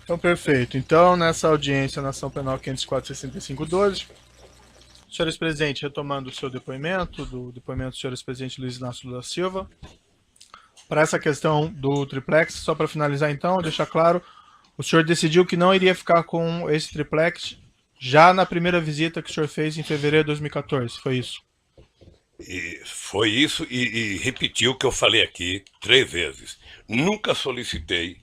Então, perfeito. Então, nessa audiência na ação penal 504-6512, senhores presidentes, retomando o seu depoimento, do depoimento do senhores presidente Luiz Inácio Lula Silva, para essa questão do triplex, só para finalizar então, deixar claro, o senhor decidiu que não iria ficar com esse triplex já na primeira visita que o senhor fez em fevereiro de 2014, foi isso? E foi isso e repetiu o que eu falei aqui 3 vezes. Nunca solicitei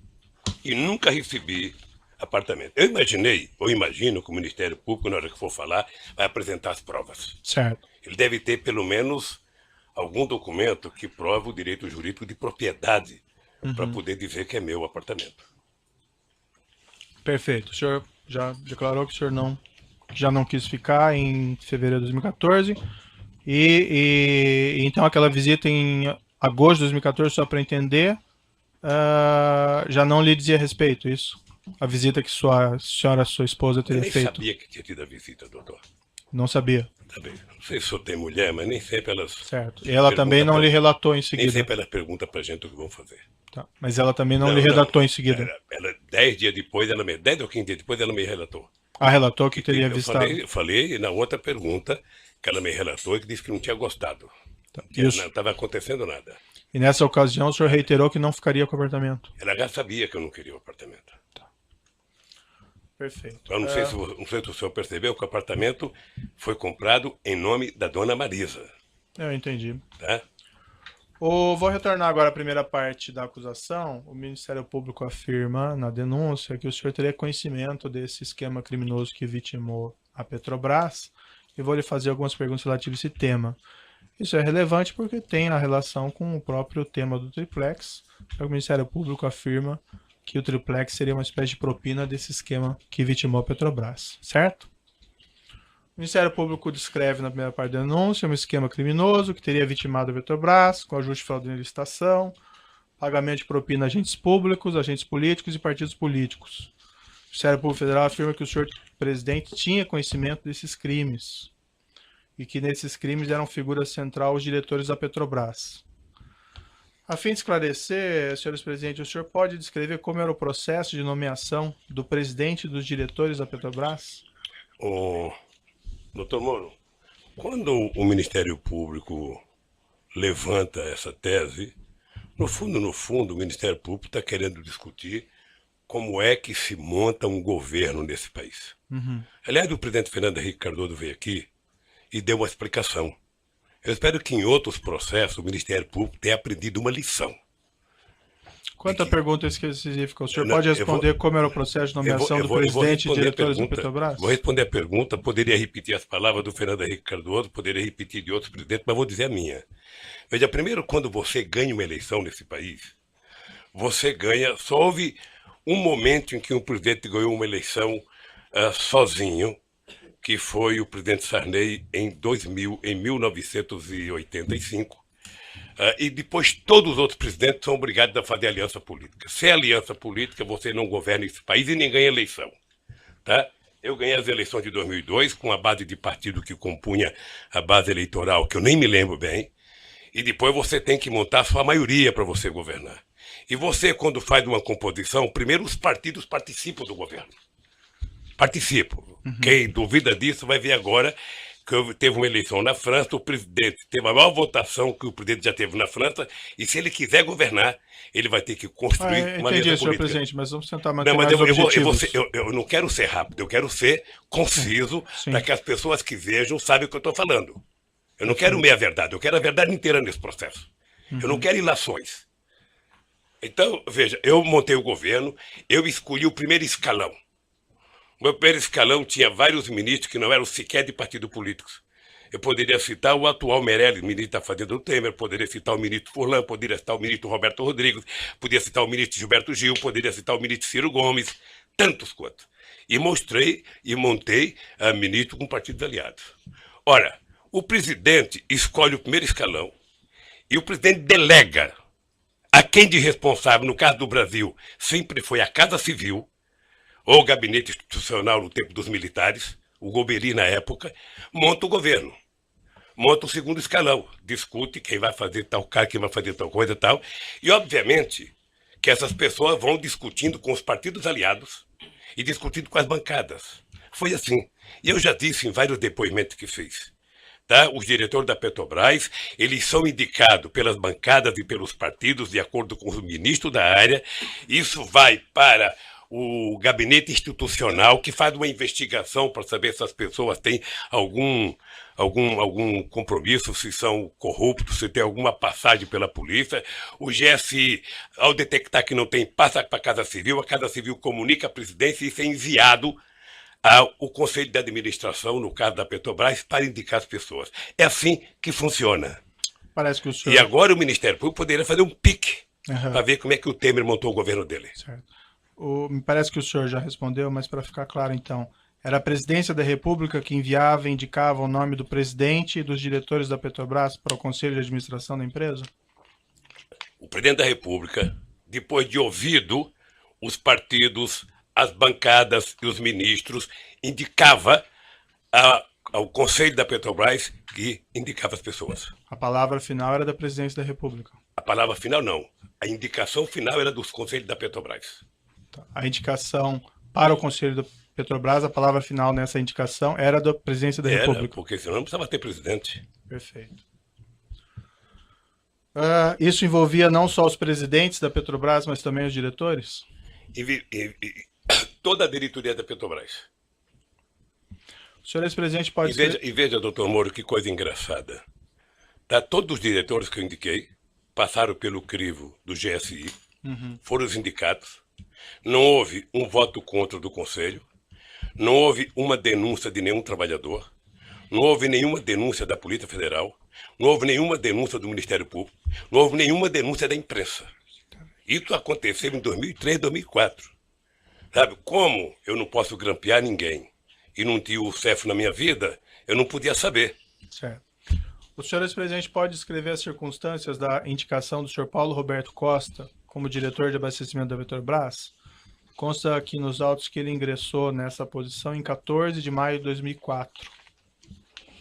e nunca recebi apartamento. Eu imaginei, ou imagino que o Ministério Público, na hora que for falar, vai apresentar as provas. Certo. Ele deve ter pelo menos algum documento que prova o direito jurídico de propriedade para poder dizer que é meu apartamento. Perfeito. O senhor já declarou que o senhor já não quis ficar em fevereiro de 2014. Então aquela visita em agosto de 2014, só para entender, já não lhe dizia respeito, isso? A visita que sua esposa Eu teria nem feito? sabia que tinha tido a visita, doutor. Não sabia. Também. Não sei se eu tenho mulher, mas nem sempre elas. Certo. E ela também não lhe relatou em Nem seguida? sempre elas perguntam pra gente o que vão fazer. Tá. Mas ela também não lhe relatou em seguida? Ela 10 dias depois, 10 ou 15 dias depois, ela me relatou. Ah, relatou que teria visitado. Eu falei na outra pergunta que ela me relatou e que disse que não tinha gostado. Tá. Que não estava acontecendo nada. E nessa ocasião o senhor reiterou que não ficaria com o apartamento? Ela já sabia que eu não queria o apartamento. Tá. Perfeito. Eu não sei se o senhor percebeu que o apartamento foi comprado em nome da dona Marisa. Eu entendi. Tá? Vou retornar agora à primeira parte da acusação. O Ministério Público afirma na denúncia que o senhor teria conhecimento desse esquema criminoso que vitimou a Petrobras e vou lhe fazer algumas perguntas relativas a esse tema. Isso é relevante porque tem a relação com o próprio tema do triplex. O Ministério Público afirma que o triplex seria uma espécie de propina desse esquema que vitimou a Petrobras, certo? O Ministério Público descreve na primeira parte da denúncia um esquema criminoso que teria vitimado a Petrobras com ajuste fraudulento em licitação, pagamento de propina a agentes públicos, agentes políticos e partidos políticos. O Ministério Público Federal afirma que o senhor presidente tinha conhecimento desses crimes e que nesses crimes eram figura central os diretores da Petrobras. A fim de esclarecer, senhores presidentes, o senhor pode descrever como era o processo de nomeação do presidente e dos diretores da Petrobras? Doutor Moro, quando o Ministério Público levanta essa tese, no fundo, o Ministério Público está querendo discutir como é que se monta um governo nesse país. Aliás, o presidente Fernando Henrique Cardoso veio aqui e deu uma explicação. Eu espero que em outros processos o Ministério Público tenha aprendido uma lição. Quanto à pergunta específica, o senhor pode responder como era o processo de nomeação do presidente e diretores da Petrobras? Vou responder a pergunta, poderia repetir as palavras do Fernando Henrique Cardoso, poderia repetir de outros presidentes, mas vou dizer a minha. Veja, primeiro, quando você ganha uma eleição nesse país, você ganha, só houve um momento em que um presidente ganhou uma eleição sozinho, que foi o presidente Sarney em 1985, e depois todos os outros presidentes são obrigados a fazer aliança política. Sem aliança política, você não governa esse país e nem ganha eleição. Tá? Eu ganhei as eleições de 2002 com a base de partido que compunha a base eleitoral, que eu nem me lembro bem, e depois você tem que montar a sua maioria para você governar. E você, quando faz uma composição, primeiro os partidos participam do governo. Participam. Quem duvida disso vai ver agora que teve uma eleição na França, o presidente teve a maior votação que o presidente já teve na França, e se ele quiser governar, ele vai ter que construir uma aliança política. Senhor presidente, mas vamos tentar manter não, mas mais objetivos. Eu não quero ser rápido, eu quero ser conciso para que as pessoas que vejam saibam o que eu estou falando. Eu não quero meia verdade, eu quero a verdade inteira nesse processo. Eu não quero ilações. Então, veja, eu montei o governo, eu escolhi o primeiro escalão. O meu primeiro escalão tinha vários ministros que não eram sequer de partido políticos. Eu poderia citar o atual Meirelles, ministro da Fazenda do Temer, poderia citar o ministro Furlan, poderia citar o ministro Roberto Rodrigues, poderia citar o ministro Gilberto Gil, poderia citar o ministro Ciro Gomes, tantos quantos. E mostrei e montei a ministro com partidos aliados. Ora, o presidente escolhe o primeiro escalão e o presidente delega a quem de responsável, no caso do Brasil, sempre foi a Casa Civil, ou o gabinete institucional no tempo dos militares, o Golbery na época, monta o governo. Monta o segundo escalão, discute quem vai fazer tal cara, quem vai fazer tal coisa e tal. E, obviamente, que essas pessoas vão discutindo com os partidos aliados e discutindo com as bancadas. Foi assim. E eu já disse em vários depoimentos que fiz. Tá? Os diretores da Petrobras, eles são indicados pelas bancadas e pelos partidos, de acordo com os ministros da área. Isso vai para o gabinete institucional, que faz uma investigação para saber se as pessoas têm algum compromisso, se são corruptos, se tem alguma passagem pela polícia. O GSI, ao detectar que não tem, passa para a Casa Civil comunica à presidência e isso é enviado ao Conselho de Administração, no caso da Petrobras, para indicar as pessoas. É assim que funciona. Parece que o senhor... E agora o Ministério Público poderia fazer um pique para ver como é que o Temer montou o governo dele. Certo. Me parece que o senhor já respondeu, mas para ficar claro então, era a Presidência da República que enviava e indicava o nome do presidente e dos diretores da Petrobras para o Conselho de Administração da empresa? O Presidente da República, depois de ouvido os partidos, as bancadas e os ministros, indicava ao Conselho da Petrobras que indicava as pessoas. A palavra final era da Presidência da República? A palavra final não. A indicação final era dos Conselhos da Petrobras. A indicação para o Conselho da Petrobras, a palavra final nessa indicação era da Presidência da República? Porque senão não precisava ter presidente. Perfeito. Isso envolvia não só os presidentes da Petrobras, mas também os diretores? Toda a diretoria da Petrobras. O senhor ex-presidente pode... E veja, doutor Moro, que coisa engraçada. Todos os diretores que eu indiquei passaram pelo crivo do GSI, foram os indicados. Não houve um voto contra do Conselho, não houve uma denúncia de nenhum trabalhador, não houve nenhuma denúncia da Polícia Federal, não houve nenhuma denúncia do Ministério Público, não houve nenhuma denúncia da imprensa. Isso aconteceu em 2003, 2004. Sabe, como eu não posso grampear ninguém e não tinha o CEF na minha vida, eu não podia saber. Certo. O senhor ex-presidente pode descrever as circunstâncias da indicação do senhor Paulo Roberto Costa como diretor de abastecimento da Petrobras? Consta aqui nos autos que ele ingressou nessa posição em 14 de maio de 2004.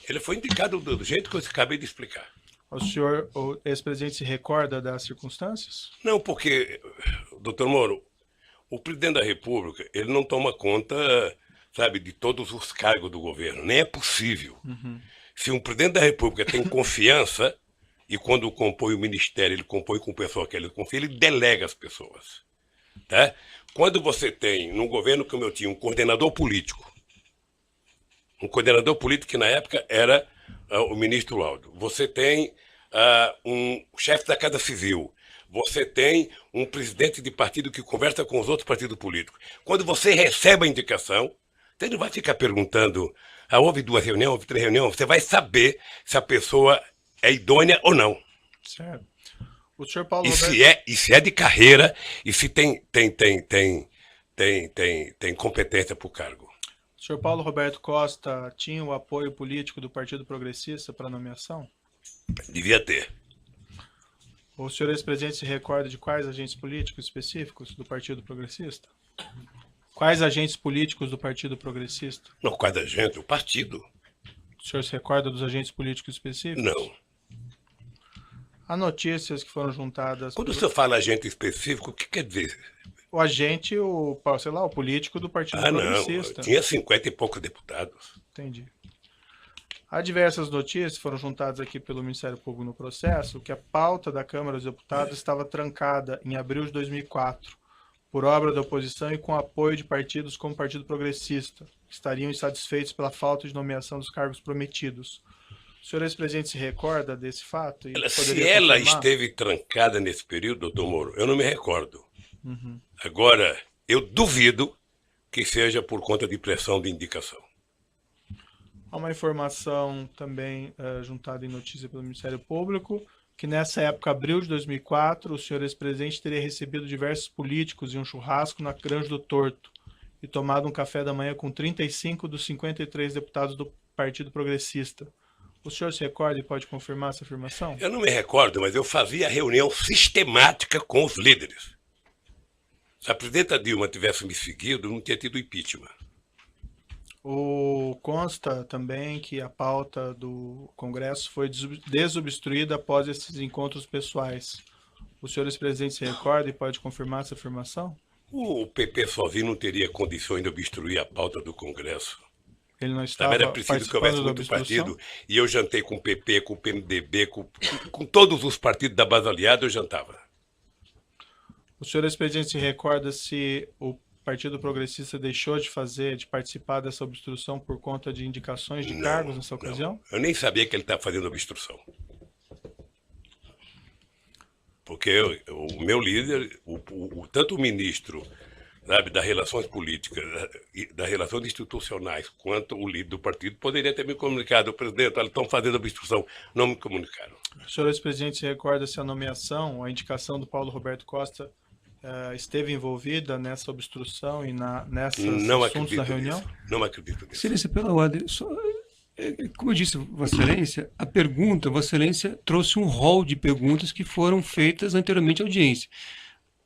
Ele foi indicado do jeito que eu acabei de explicar. O senhor, o ex-presidente, se recorda das circunstâncias? Não, porque, doutor Moro, o presidente da República, ele não toma conta, sabe, de todos os cargos do governo. Nem é possível. Se um presidente da República tem confiança, e quando compõe o ministério, ele compõe com pessoa que ele confia, ele delega as pessoas. Tá? Quando você tem, num governo como eu tinha, um coordenador político que na época era o ministro Laudo, você tem um chefe da Casa Civil, você tem um presidente de partido que conversa com os outros partidos políticos. Quando você recebe a indicação, você não vai ficar perguntando, houve 2 reuniões, houve 3 reuniões, você vai saber se a pessoa é idônea ou não. Certo. O senhor Paulo e se é de carreira e se tem competência para o cargo. O senhor Paulo Roberto Costa tinha o apoio político do Partido Progressista para a nomeação? Devia ter. O senhor ex-presidente se recorda de quais agentes políticos específicos do Partido Progressista? Quais agentes políticos do Partido Progressista? Não, quais agentes? O partido. O senhor se recorda dos agentes políticos específicos? Não. Há notícias que foram juntadas... Quando você fala agente específico, o que quer dizer? O agente, o político do Partido Progressista. Não, tinha 50 e poucos deputados. Entendi. Há diversas notícias que foram juntadas aqui pelo Ministério Público no processo, que a pauta da Câmara dos Deputados estava trancada em abril de 2004, por obra da oposição e com apoio de partidos como o Partido Progressista, que estariam insatisfeitos pela falta de nomeação dos cargos prometidos. O senhor ex-presidente se recorda desse fato? Se ela esteve trancada nesse período, doutor Moro, eu não me recordo. Agora, eu duvido que seja por conta de pressão de indicação. Há uma informação também juntada em notícia pelo Ministério Público, que nessa época, abril de 2004, o senhor ex-presidente teria recebido diversos políticos em um churrasco na Granja do Torto e tomado um café da manhã com 35 dos 53 deputados do Partido Progressista. O senhor se recorda e pode confirmar essa afirmação? Eu não me recordo, mas eu fazia reunião sistemática com os líderes. Se a presidenta Dilma tivesse me seguido, não tinha tido impeachment. Consta também que a pauta do Congresso foi desobstruída após esses encontros pessoais. O senhor ex-presidente se recorda e pode confirmar essa afirmação? O PP sozinho não teria condições de obstruir a pauta do Congresso. Ele não Sabe, era estava preciso que houvesse participando da muito obstrução? partido. E eu jantei com o PP, com o PMDB, com todos os partidos da base aliada, eu jantava. O senhor ex-presidente se recorda se o Partido Progressista deixou de participar dessa obstrução por conta de indicações de cargos nessa ocasião? Eu nem sabia que ele estava fazendo obstrução. Porque o meu líder, tanto o ministro, sabe, das relações políticas, das relações institucionais, quanto o líder do partido, poderia ter me comunicado. Presidente, eles estão fazendo obstrução. Não me comunicaram. O senhor ex-presidente se recorda se a nomeação, a indicação do Paulo Roberto Costa esteve envolvida nessa obstrução e nesses assuntos da reunião? Não acredito nisso. Excelência, pela ordem, como eu disse, Vossa Excelência, a pergunta, Vossa Excelência trouxe um rol de perguntas que foram feitas anteriormente à audiência.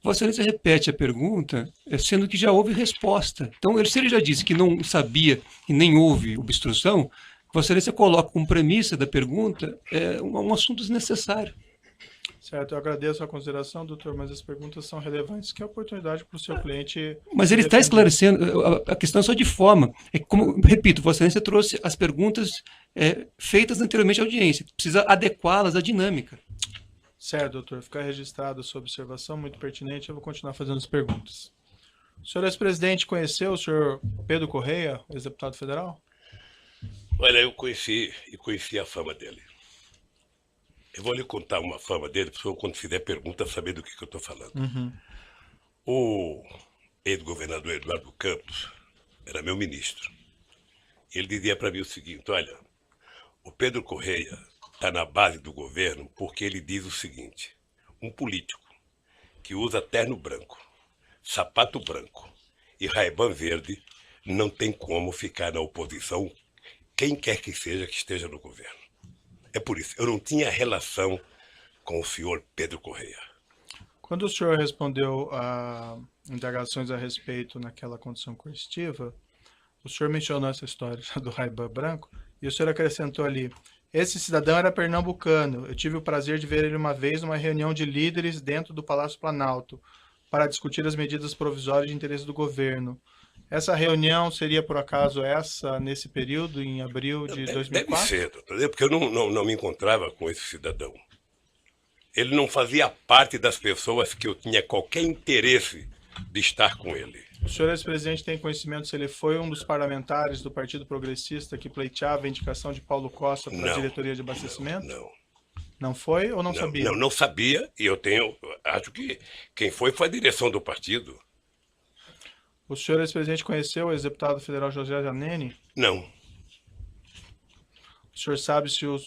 Vossa Excelência repete a pergunta, sendo que já houve resposta. Então, se ele já disse que não sabia e nem houve obstrução, Vossa Excelência coloca como premissa da pergunta um assunto desnecessário. Certo, eu agradeço a consideração, doutor, mas as perguntas são relevantes. Que oportunidade para o seu cliente... Mas ele está esclarecendo, a questão é só de forma. Como, repito, Vossa Excelência trouxe as perguntas feitas anteriormente à audiência. Precisa adequá-las à dinâmica. Certo, doutor. Ficar registrado a sua observação, muito pertinente. Eu vou continuar fazendo as perguntas. O senhor ex-presidente conheceu o senhor Pedro Correia, ex-deputado federal? Olha, eu conheci a fama dele. Eu vou lhe contar uma fama dele, para quando fizer pergunta, saber do que eu estou falando. Uhum. O ex-governador Eduardo Campos era meu ministro. Ele dizia para mim o seguinte: olha, o Pedro Correia está na base do governo porque ele diz o seguinte: um político que usa terno branco, sapato branco e Ray-Ban verde não tem como ficar na oposição, quem quer que seja que esteja no governo. É por isso, eu não tinha relação com o senhor Pedro Correia. Quando o senhor respondeu a indagações a respeito naquela condição coercitiva, o senhor mencionou essa história do Ray-Ban branco e o senhor acrescentou ali: esse cidadão era pernambucano, eu tive o prazer de ver ele uma vez numa reunião de líderes dentro do Palácio Planalto para discutir as medidas provisórias de interesse do governo. Essa reunião seria, por acaso, nesse período, em abril de 2004? Deve ser, doutor, porque eu não me encontrava com esse cidadão. Ele não fazia parte das pessoas que eu tinha qualquer interesse de estar com ele. O senhor ex-presidente tem conhecimento se ele foi um dos parlamentares do Partido Progressista que pleiteava a indicação de Paulo Costa para a diretoria de abastecimento? Não. Não foi ou não sabia? Não sabia, e acho que quem foi a direção do partido. O senhor ex-presidente conheceu o ex-deputado federal José Janene? Não. O senhor sabe se o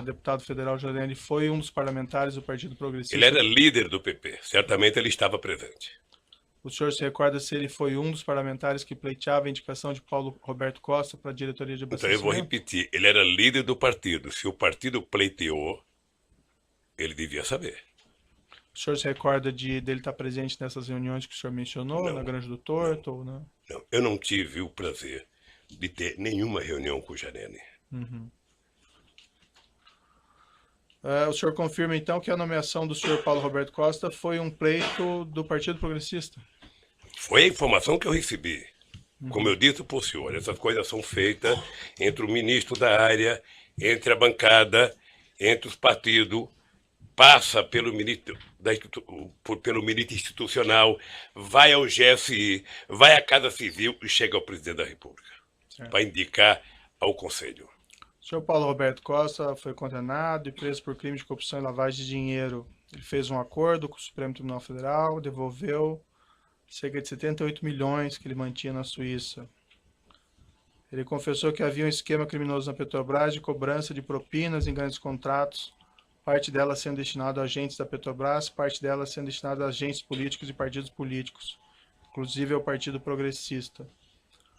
deputado federal Janene foi um dos parlamentares do Partido Progressista? Ele era líder do PP, certamente ele estava presente. O senhor se recorda se ele foi um dos parlamentares que pleiteava a indicação de Paulo Roberto Costa para a diretoria de abastecimento? Então eu vou repetir, ele era líder do partido. Se o partido pleiteou, ele devia saber. O senhor se recorda dele estar presente nessas reuniões que o senhor mencionou, na Granja do Torto? Ou não? Não, eu não tive o prazer de ter nenhuma reunião com o Janene. Uhum. O senhor confirma, então, que a nomeação do senhor Paulo Roberto Costa foi um pleito do Partido Progressista? Foi a informação que eu recebi. Como eu disse para o senhor, essas coisas são feitas entre o ministro da área, entre a bancada, entre os partidos, passa pelo ministro institucional, vai ao GSI, vai à Casa Civil e chega ao presidente da República para indicar ao Conselho. O senhor Paulo Roberto Costa foi condenado e preso por crime de corrupção e lavagem de dinheiro. Ele fez um acordo com o Supremo Tribunal Federal, devolveu cerca de 78 milhões que ele mantinha na Suíça. Ele confessou que havia um esquema criminoso na Petrobras de cobrança de propinas em grandes contratos, parte dela sendo destinada a agentes da Petrobras, parte dela sendo destinada a agentes políticos e partidos políticos, inclusive ao Partido Progressista.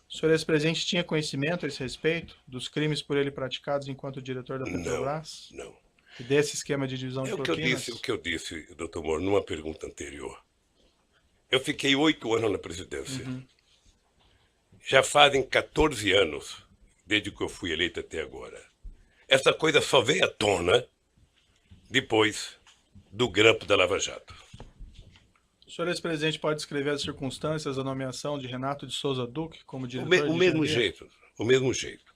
O senhor ex-presidente tinha conhecimento a esse respeito dos crimes por ele praticados enquanto diretor da Petrobras? Não. E desse esquema de divisão de propinas? O que eu disse, doutor Moro, numa pergunta anterior. Eu fiquei 8 anos na presidência. Uhum. Já fazem 14 anos, desde que eu fui eleito até agora. Essa coisa só veio à tona depois do grampo da Lava Jato. O senhor ex-presidente pode descrever as circunstâncias da nomeação de Renato de Souza Duque como diretor O mesmo jeito, o mesmo jeito.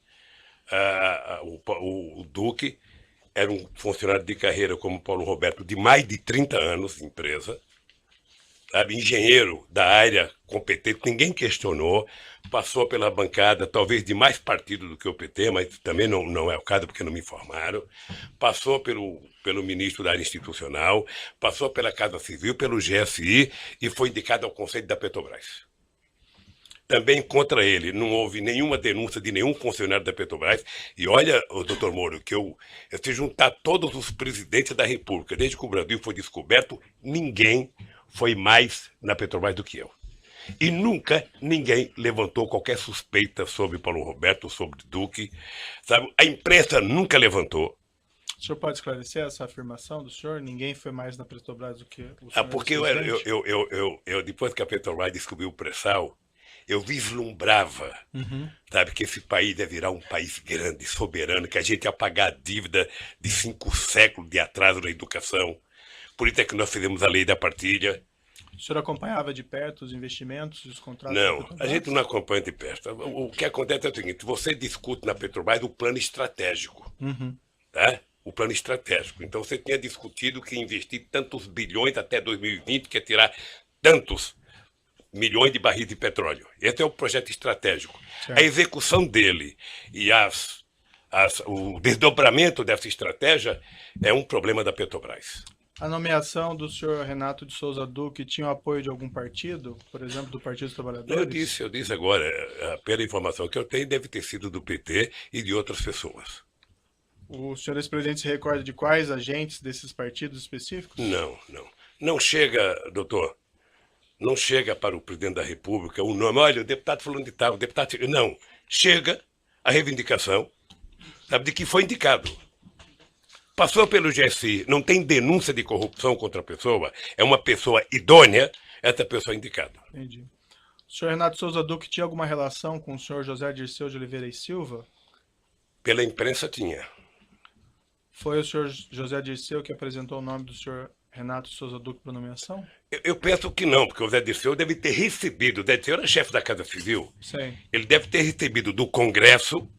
O Duque era um funcionário de carreira como Paulo Roberto de mais de 30 anos de empresa, sabe? Engenheiro da área competente, ninguém questionou, passou pela bancada talvez de mais partido do que o PT, mas também não é o caso porque não me informaram, passou pelo ministro da área institucional, passou pela Casa Civil, pelo GSI e foi indicado ao Conselho da Petrobras. Também contra ele não houve nenhuma denúncia de nenhum funcionário da Petrobras. E olha, doutor Moro, que se juntar todos os presidentes da República, desde que o Brasil foi descoberto, ninguém foi mais na Petrobras do que eu. E nunca ninguém levantou qualquer suspeita sobre Paulo Roberto, sobre Duque. Sabe? A imprensa nunca levantou. O senhor pode esclarecer essa afirmação do senhor? Ninguém foi mais na Petrobras do que o senhor? Porque eu depois que a Petrobras descobriu o pré-sal, eu vislumbrava, sabe, que esse país ia virar um país grande, soberano, que a gente ia pagar a dívida de 5 séculos de atraso na educação. Por isso é que nós fizemos a lei da partilha. O senhor acompanhava de perto os investimentos e os contratos? Não, a gente não acompanha de perto. O que acontece é o seguinte, você discute na Petrobras o plano estratégico, tá? O plano estratégico. Então você tinha discutido que investir tantos bilhões até 2020, que é tirar tantos milhões de barris de petróleo. Esse é o projeto estratégico. Certo. A execução dele e o desdobramento dessa estratégia é um problema da Petrobras. A nomeação do senhor Renato de Souza Duque tinha o apoio de algum partido? Por exemplo, do Partido dos Trabalhadores? Eu disse agora, pela informação que eu tenho, deve ter sido do PT e de outras pessoas. O senhor ex-presidente se recorda de quais agentes desses partidos específicos? Não. Não chega, doutor. Não chega para o presidente da República o nome, olha, o deputado falando de tal, o deputado... Não, chega a reivindicação, sabe, de que foi indicado. Passou pelo GSI, não tem denúncia de corrupção contra a pessoa, é uma pessoa idônea, essa pessoa é indicada. Entendi. O senhor Renato Souza Duque tinha alguma relação com o senhor José Dirceu de Oliveira e Silva? Pela imprensa tinha. Foi o senhor José Dirceu que apresentou o nome do senhor Renato Souza Duque para nomeação? Eu penso que não, porque o Zé Dirceu deve ter recebido, o Zé Dirceu era chefe da Casa Civil, sim, ele deve ter recebido do Congresso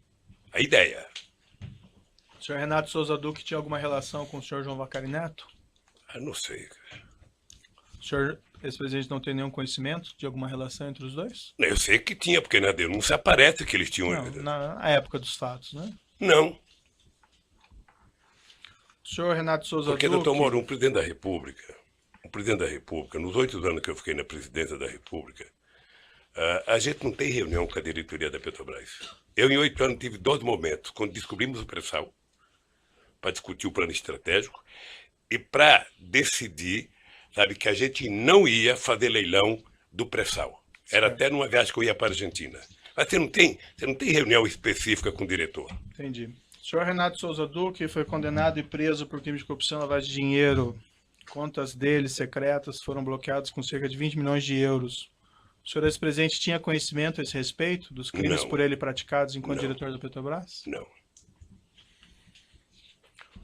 a ideia. O senhor Renato Souza Duque tinha alguma relação com o senhor João Vacari Neto? Não sei. O senhor ex-presidente não tem nenhum conhecimento de alguma relação entre os dois? Eu sei que tinha, porque na denúncia aparece que eles tinham... Não, na época dos fatos, né? Não. O senhor Renato Souza Duque... Porque, doutor Moro, um presidente da República, nos 8 anos que eu fiquei na presidência da República, a gente não tem reunião com a diretoria da Petrobras. Eu, em 8 anos, tive 2 momentos, quando descobrimos o pré-sal, para discutir o plano estratégico, e para decidir, sabe, que a gente não ia fazer leilão do pré-sal. Era até numa viagem que eu ia para a Argentina. Mas você não tem reunião específica com o diretor. Entendi. O senhor Renato Souza Duque foi condenado e preso por crime de corrupção e lavagem de dinheiro. Contas dele secretas foram bloqueadas com cerca de 20 milhões de euros. O senhor ex-presidente tinha conhecimento a esse respeito dos crimes por ele praticados enquanto diretor da Petrobras? Não.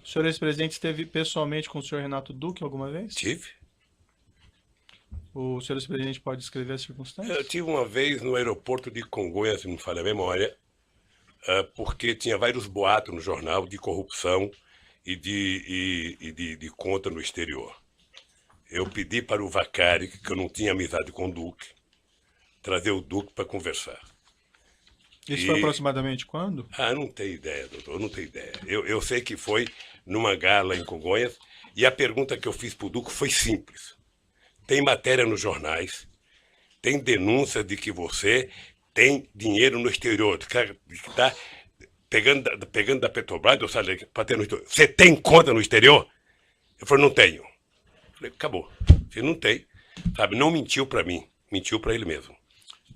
O senhor ex-presidente esteve pessoalmente com o senhor Renato Duque alguma vez? Tive. O senhor ex-presidente pode descrever as circunstâncias? Eu tive uma vez no aeroporto de Congonhas, se não me falha a memória, porque tinha vários boatos no jornal de corrupção e de conta no exterior. Eu pedi para o Vacari, que eu não tinha amizade com o Duque, trazer o Duque para conversar. Isso foi aproximadamente quando? Não tenho ideia, doutor, não tenho ideia. Eu sei que foi numa gala em Congonhas, e a pergunta que eu fiz para o Duque foi simples. Tem matéria nos jornais, tem denúncia de que você tem dinheiro no exterior, que está pegando da Petrobras, ou seja, para ter no exterior. Você tem conta no exterior? Eu falei, não tenho. Eu falei, acabou. Você não tem, sabe? Não mentiu para mim, mentiu para ele mesmo.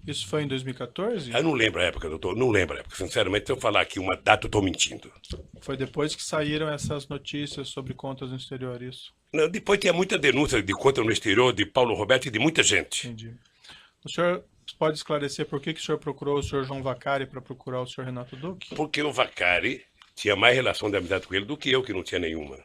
Isso foi em 2014? Eu não lembro a época, doutor, não lembro a época. Sinceramente, se eu falar aqui uma data, eu estou mentindo. Foi depois que saíram essas notícias sobre contas no exterior, isso? Não, depois tinha muita denúncia de conta no exterior, de Paulo Roberto e de muita gente. Entendi. O senhor pode esclarecer por que o senhor procurou o senhor João Vacari para procurar o senhor Renato Duque? Porque o Vacari tinha mais relação de amizade com ele do que eu, que não tinha nenhuma.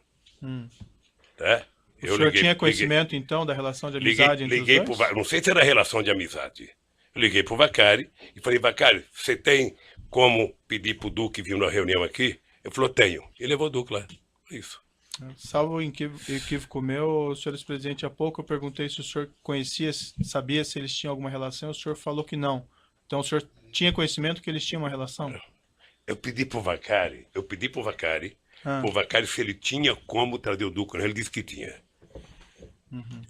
Tá? O senhor tinha conhecimento, então, da relação de amizade entre os dois? Não sei se era relação de amizade. Eu liguei para o Vacari e falei, Vacari, você tem como pedir para o Duque vir na reunião aqui? Ele falou, tenho. E levou o Duque lá. Isso. Salvo equívoco meu, senhor ex-presidente, há pouco eu perguntei se o senhor conhecia, sabia se eles tinham alguma relação, o senhor falou que não. Então o senhor tinha conhecimento que eles tinham uma relação? Eu pedi para o Vacari, o Vacari se ele tinha como trazer o Duque, ele disse que tinha.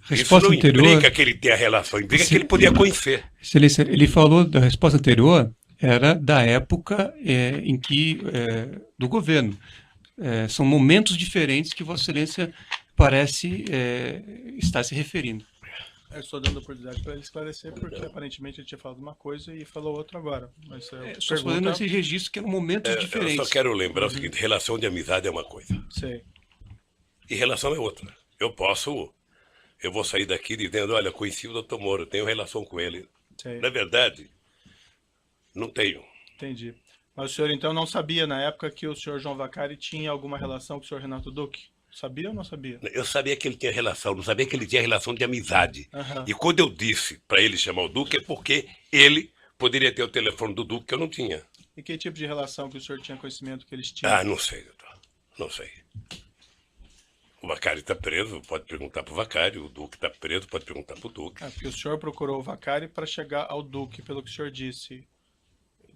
Resposta Isso não anterior, implica que ele tenha relação, implica que ele podia conhecer. Excelência, ele falou da resposta anterior, era da época em que, do governo. São momentos diferentes que Vossa Excelência parece estar se referindo. Eu estou dando oportunidade para ele esclarecer, porque aparentemente ele tinha falado uma coisa e falou outra agora. Mas Estou fazendo esse registro que eram momentos diferentes. Eu só quero lembrar o seguinte, relação de amizade é uma coisa. Sei. E relação é outra. Eu vou sair daqui dizendo, olha, conheci o doutor Moro, tenho relação com ele. Sei. Na verdade, não tenho. Entendi. Mas o senhor então não sabia na época que o senhor João Vacari tinha alguma relação com o senhor Renato Duque? Sabia ou não sabia? Eu sabia que ele tinha relação, não sabia que ele tinha relação de amizade. Uhum. E quando eu disse para ele chamar o Duque, é porque ele poderia ter o telefone do Duque que eu não tinha. E que tipo de relação que o senhor tinha conhecimento que eles tinham? Ah, não sei, doutor. Não sei. O Vacari está preso, pode perguntar para o Vacari. O Duque está preso, pode perguntar para o Duque. Porque o senhor procurou o Vacari para chegar ao Duque, pelo que o senhor disse.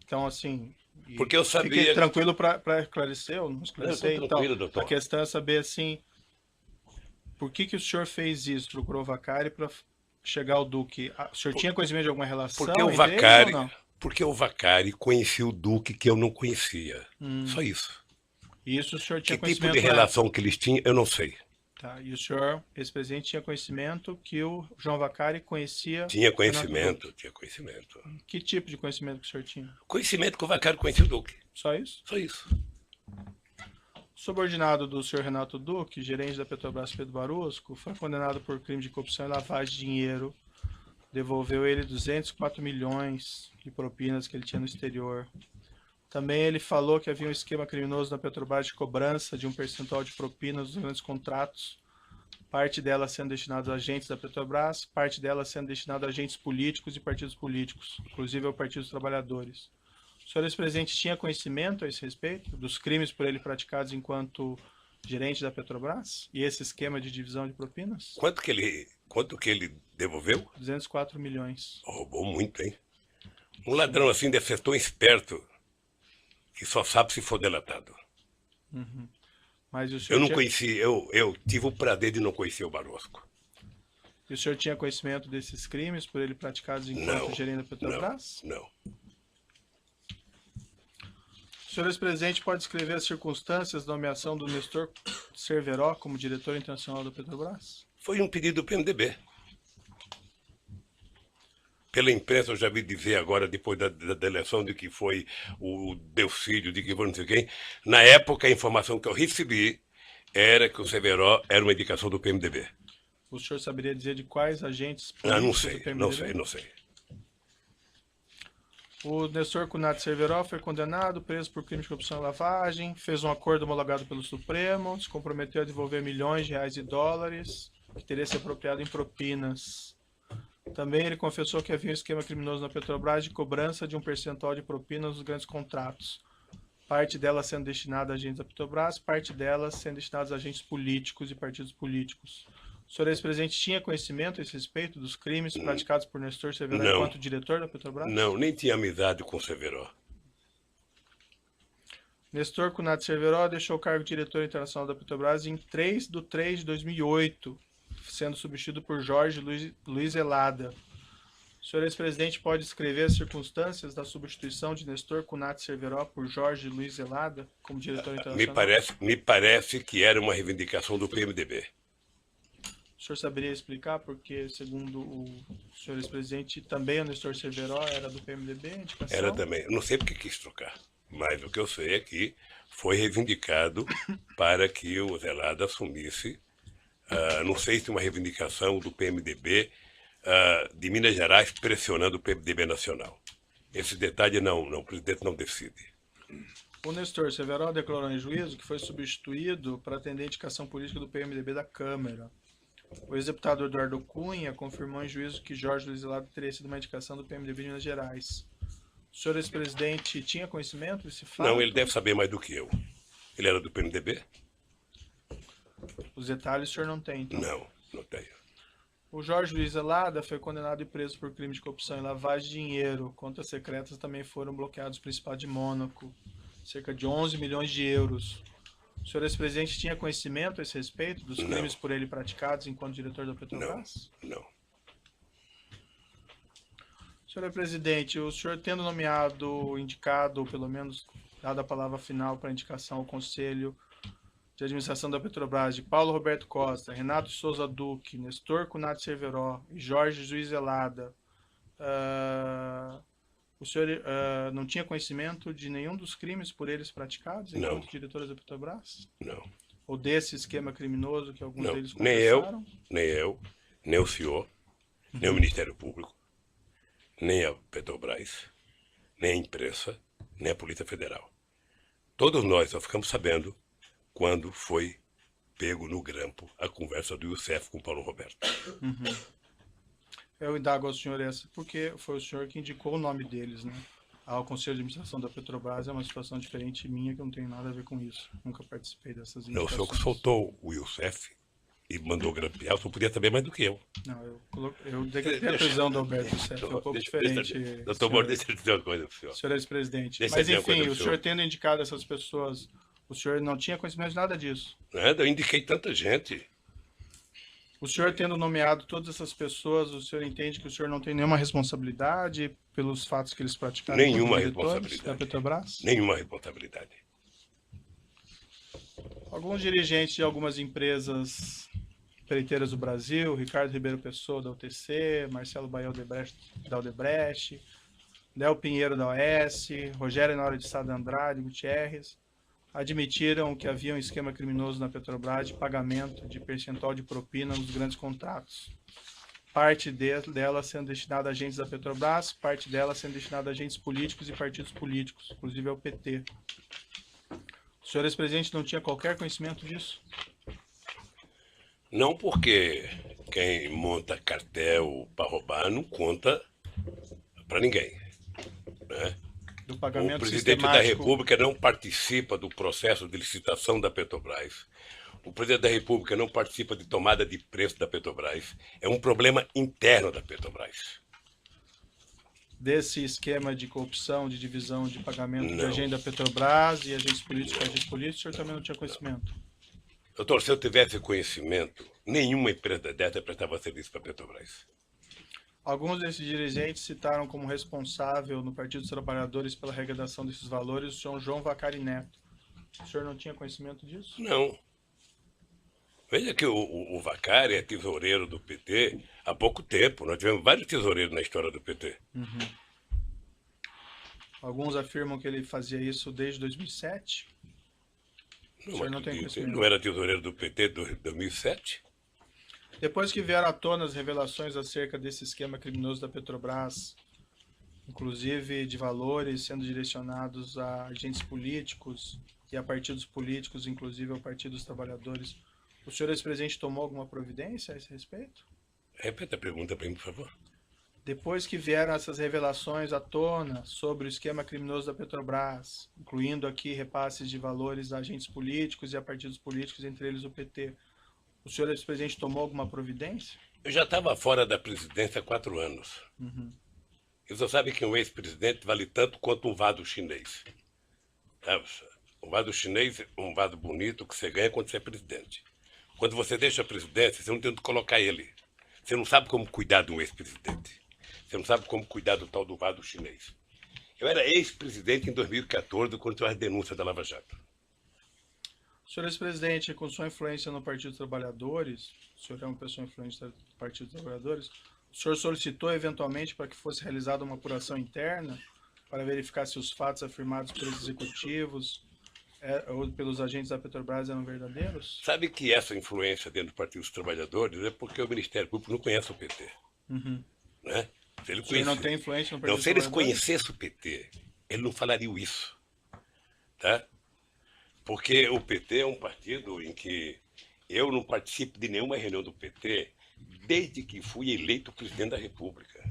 Então, assim... Porque eu sabia... Fiquei tranquilo para esclarecer ou não esclarecer? Não, tranquilo, então, doutor. A questão é saber, assim, por que o senhor fez isso? Procurou o Vacari para chegar ao Duque? O senhor tinha conhecimento de alguma relação porque o entre Vacari, eles ou não? Porque o Vacari conhecia o Duque que eu não conhecia. Só isso. E isso o senhor tinha Que tipo conhecimento... de relação que eles tinham, eu não sei. Tá, e o senhor, ex-presidente, tinha conhecimento que o João Vacari conhecia... Tinha conhecimento. Que tipo de conhecimento que o senhor tinha? Conhecimento que o Vacari conhecia o Duque. Só isso? Só isso. Subordinado do senhor Renato Duque, gerente da Petrobras Pedro Barusco, foi condenado por crime de corrupção e lavagem de dinheiro. Devolveu ele 204 milhões de propinas que ele tinha no exterior. Também ele falou que havia um esquema criminoso na Petrobras de cobrança de um percentual de propinas dos grandes contratos, parte dela sendo destinada a agentes da Petrobras, parte dela sendo destinada a agentes políticos e partidos políticos, inclusive ao Partido dos Trabalhadores. O senhor ex-presidente tinha conhecimento a esse respeito dos crimes por ele praticados enquanto gerente da Petrobras? E esse esquema de divisão de propinas? Quanto que ele devolveu? 204 milhões. Roubou muito, hein? Um ladrão assim deve ser tão esperto que só sabe se for delatado. Mas o senhor Eu não conheci, eu tive o prazer de não conhecer o Barosco. E o senhor tinha conhecimento desses crimes por ele praticados enquanto gerente da Petrobras? Não. O senhor ex-presidente pode descrever as circunstâncias da nomeação do Nestor Cerveró como diretor internacional da Petrobras? Foi um pedido do PMDB. Pela imprensa eu já vi dizer agora, depois da eleição, de que foi o Delcídio, de que foi não sei quem. Na época, a informação que eu recebi era que o Cerveró era uma indicação do PMDB. O senhor saberia dizer de quais agentes Não políticos do PMDB? não sei. O Nestor Cunhat Cerveró foi condenado, preso por crime de corrupção e lavagem, fez um acordo homologado pelo Supremo, se comprometeu a devolver milhões de reais e dólares, que teria se apropriado em propinas. Também ele confessou que havia um esquema criminoso na Petrobras de cobrança de um percentual de propinas nos grandes contratos. Parte delas sendo destinada a agentes da Petrobras, parte delas sendo destinadas a agentes políticos e partidos políticos. O senhor ex-presidente tinha conhecimento a esse respeito dos crimes praticados por Nestor Cerveró enquanto diretor da Petrobras? Não, nem tinha amizade com o Cerveró. Nestor Cunhat Cerveró deixou o cargo de diretor internacional da Petrobras em 3/3/2008, sendo substituído por Jorge Luiz Elada. O senhor ex-presidente pode descrever as circunstâncias da substituição de Nestor Cunhat Cerveró por Jorge Luiz Elada como diretor internacional? Me parece que era uma reivindicação do PMDB. O senhor saberia explicar porque, segundo o senhor ex-presidente, também o Nestor Cerveró era do PMDB? Indicação? Era também. Eu não sei porque quis trocar, mas o que eu sei é que foi reivindicado para que o Zelada assumisse, não sei se uma reivindicação do PMDB de Minas Gerais pressionando o PMDB nacional. Esse detalhe o presidente não decide. O Nestor Cerveró declarou em juízo que foi substituído para atender a indicação política do PMDB da Câmara. O ex-deputado Eduardo Cunha confirmou em juízo que Jorge Luiz Zelada teria sido uma indicação do PMDB de Minas Gerais. O senhor ex-presidente tinha conhecimento desse fato? Não, ele deve saber mais do que eu. Ele era do PMDB? Os detalhes o senhor não tem, então? Não tenho. O Jorge Luiz Zelada foi condenado e preso por crime de corrupção e lavagem de dinheiro. Contas secretas também foram bloqueados no Principado de Mônaco. Cerca de 11 milhões de euros. O senhor ex-presidente tinha conhecimento a esse respeito dos crimes por ele praticados enquanto diretor da Petrobras? Não. Senhor presidente, o senhor tendo indicado, ou pelo menos dado a palavra final para indicação ao Conselho de Administração da Petrobras, de Paulo Roberto Costa, Renato Souza Duque, Nestor Cunati Cerveró e Jorge Luiz Zelada, o senhor não tinha conhecimento de nenhum dos crimes por eles praticados enquanto diretores da Petrobras? Não. Ou desse esquema criminoso que alguns deles confessaram? Nem eu, nem o senhor, nem o Ministério Público, nem a Petrobras, nem a imprensa, nem a Polícia Federal. Todos nós só ficamos sabendo quando foi pego no grampo a conversa do Youssef com o Paulo Roberto. Eu indago ao senhor essa porque foi o senhor que indicou o nome deles, né? Ao Conselho de Administração da Petrobras é uma situação diferente minha, que eu não tenho nada a ver com isso. Nunca participei dessas indicações. Não, o senhor que soltou o Youssef e mandou grampear, o senhor podia saber mais do que eu. Não, eu decretei a prisão do Alberto Youssef, é um pouco diferente. Doutor Moro, deixa eu dizer uma coisa para o senhor. O senhor é ex-presidente. Mas enfim, o senhor tendo indicado essas pessoas, o senhor não tinha conhecimento de nada disso? Nada, eu indiquei tanta gente. O senhor tendo nomeado todas essas pessoas, o senhor entende que o senhor não tem nenhuma responsabilidade pelos fatos que eles praticaram? Nenhuma responsabilidade. Da Petrobras? Nenhuma responsabilidade. Alguns dirigentes de algumas empresas empreiteiras do Brasil, Ricardo Ribeiro Pessoa da UTC, Marcelo Bael da Odebrecht, Léo Pinheiro da OS, Rogério Honório de Sá da Andrade, Gutierrez, admitiram que havia um esquema criminoso na Petrobras de pagamento de percentual de propina nos grandes contratos. Parte dela sendo destinada a agentes da Petrobras, parte dela sendo destinada a agentes políticos e partidos políticos, inclusive ao PT. O senhor ex-presidente não tinha qualquer conhecimento disso? Não, porque quem monta cartel para roubar não conta para ninguém, né? Do pagamento o presidente da República não participa do processo de licitação da Petrobras. O presidente da República não participa de tomada de preço da Petrobras. É um problema interno da Petrobras. Desse esquema de corrupção, de divisão de pagamento de agente da Petrobras e agentes políticos, o senhor também não tinha conhecimento? Doutor, se eu tivesse conhecimento, nenhuma empresa dessa prestava serviço para a Petrobras. Alguns desses dirigentes citaram como responsável no Partido dos Trabalhadores pela arrecadação desses valores o senhor João Vacari Neto. O senhor não tinha conhecimento disso? Não. Veja que o Vacari é tesoureiro do PT há pouco tempo. Nós tivemos vários tesoureiros na história do PT. Alguns afirmam que ele fazia isso desde 2007. O senhor não tem conhecimento? Não era tesoureiro do PT desde 2007? Depois que vieram à tona as revelações acerca desse esquema criminoso da Petrobras, inclusive de valores sendo direcionados a agentes políticos e a partidos políticos, inclusive ao Partido dos Trabalhadores, o senhor ex-presidente tomou alguma providência a esse respeito? Repita a pergunta para mim, por favor. Depois que vieram essas revelações à tona sobre o esquema criminoso da Petrobras, incluindo aqui repasses de valores a agentes políticos e a partidos políticos, entre eles o PT, o senhor ex-presidente tomou alguma providência? Eu já estava fora da presidência há 4 anos. E você sabe que um ex-presidente vale tanto quanto um vaso chinês. Um vaso chinês é um vaso bonito que você ganha quando você é presidente. Quando você deixa a presidência, você não tem onde colocar ele. Você não sabe como cuidar de um ex-presidente. Você não sabe como cuidar do tal do vaso chinês. Eu era ex-presidente em 2014, quando teve a denúncia da Lava Jato. Senhor ex-presidente, com sua influência no Partido dos Trabalhadores, o senhor é uma pessoa influente do Partido dos Trabalhadores, o senhor solicitou eventualmente para que fosse realizada uma apuração interna para verificar se os fatos afirmados pelos executivos ou pelos agentes da Petrobras eram verdadeiros? Sabe que essa influência dentro do Partido dos Trabalhadores é porque o Ministério Público não conhece o PT. Né? Se ele não tem influência no Partido dos Trabalhadores? Se eles conhecessem o PT, ele não falaria isso. Tá? Porque o PT é um partido em que Eu não participo de nenhuma reunião do PT desde que fui eleito presidente da República.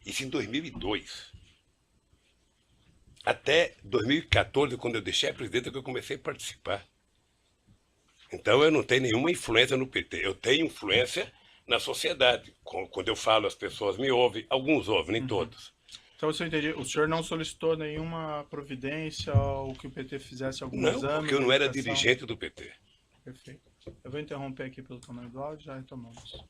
Isso em 2002. Até 2014, quando eu deixei a presidenta, que eu comecei a participar. Então eu não tenho nenhuma influência no PT. Eu tenho influência na sociedade. Quando eu falo, as pessoas me ouvem. Alguns ouvem, nem todos. Então, se eu entendi, o senhor não solicitou nenhuma providência ou que o PT fizesse algum exame? Não, porque eu não era dirigente do PT. Perfeito. Eu vou interromper aqui pelo tamanho do áudio, já retomamos.